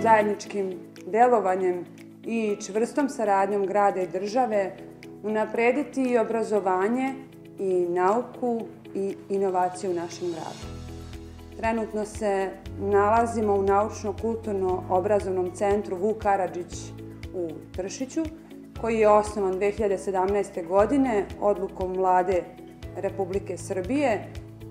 Zajedničkim delovanjem i čvrstom saradnjom grada i države unaprediti i obrazovanje i nauku i inovaciju u našem gradu. Trenutno se nalazimo u Naučno-kulturno-obrazovnom centru Vuk Karadžić u Tršiću, koji je osnovan 2017. godine odlukom Vlade Republike Srbije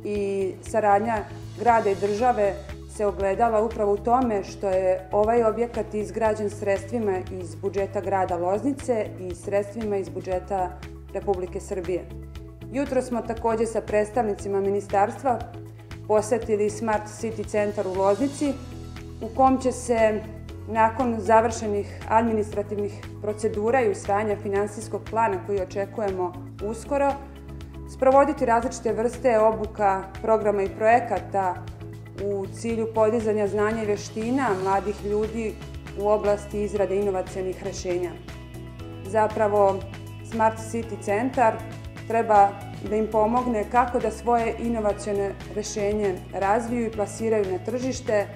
i saradnja grada i države se ogledala upravo u tome što je ovaj objekat izgrađen sredstvima iz budžeta grada Loznice i sredstvima iz budžeta Republike Srbije. Jutro smo takođe sa predstavnicima ministarstva posetili Smart City centar u Loznici, u kom će se nakon završenih administrativnih procedura i usvajanja finansijskog plana koji očekujemo uskoro, sprovoditi različite vrste obuka, programa i projekata u cilju podizanja znanja i veština mladih ljudi u oblasti izrade inovacionih rešenja. Zapravo, Smart City centar treba da im pomogne kako da svoje inovacione rešenje razviju i plasiraju na tržište,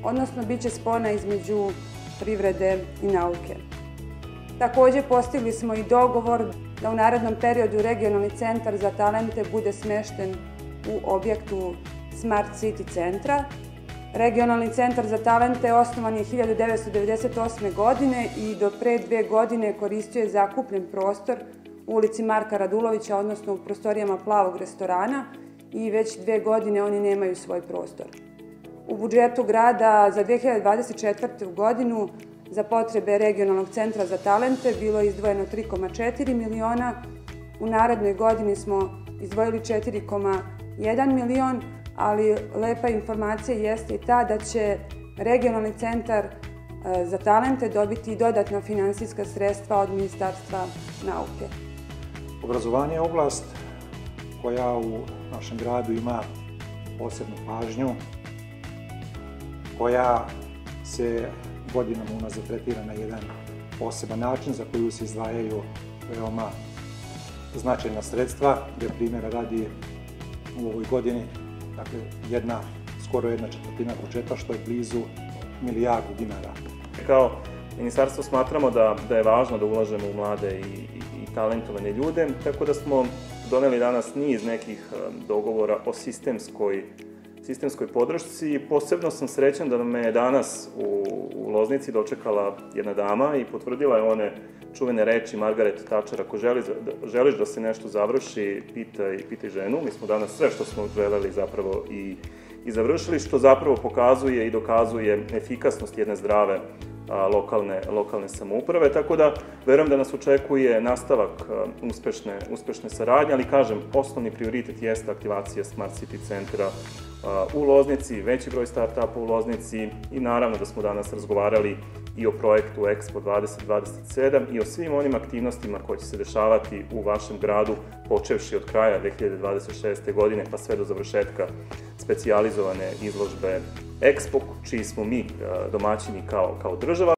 odnosno bit će spona između privrede i nauke. Takođe, postigli smo i dogovor da u narednom periodu Regionalni centar za talente bude smešten u objektu Smart City centra. Regionalni centar za talente osnovan je 1998. godine i do pre 2 godine koristio je zakupljen prostor u ulici Marka Radulovića, odnosno u prostorijama Plavog restorana, i već 2 godine oni nemaju svoj prostor. U budžetu grada za 2024. godinu za potrebe Regionalnog centra za talente bilo je izdvojeno 3,4 miliona, u narednoj godini smo izdvojili 4,1 milion, ali lepa informacija jeste i ta da će Regionalni centar za talente dobiti dodatna finansijska sredstva od Ministarstva nauke. Obrazovanje je oblast koja u našem gradu ima posebnu pažnju, koja se godinama unazad tretira na jedan poseban način za koju se izdvajaju veoma značajna sredstva, gde primjera radi u ovoj godini skoro 1/4 budžeta, što je blizu milijardu dinara. Kao ministarstvo smatramo da je važno da ulažemo u mlade i talentovane ljude, tako da smo doneli danas niz nekih dogovora o sistemskoj podršci. Posebno sam srećan da me je danas u Loznici dočekala jedna dama i potvrdila je one čuvene reči Margaret Thatcher: ako želiš da se nešto završi, pitaj ženu. Mi smo danas sve što smo želeli zapravo i završili, što zapravo pokazuje i dokazuje efikasnost jedne zdrave lokalne samouprave, tako da verujem da nas očekuje nastavak uspešne saradnje, ali kažem, osnovni prioritet jeste aktivacija Smart City centra u Loznici, veći broj start-upa u Loznici i naravno da smo danas razgovarali i o projektu Expo 2027 i o svim onim aktivnostima koje će se dešavati u vašem gradu, počevši od kraja 2026. godine pa sve do završetka specijalizovane izložbe Expo, čiji smo mi domaćini kao država.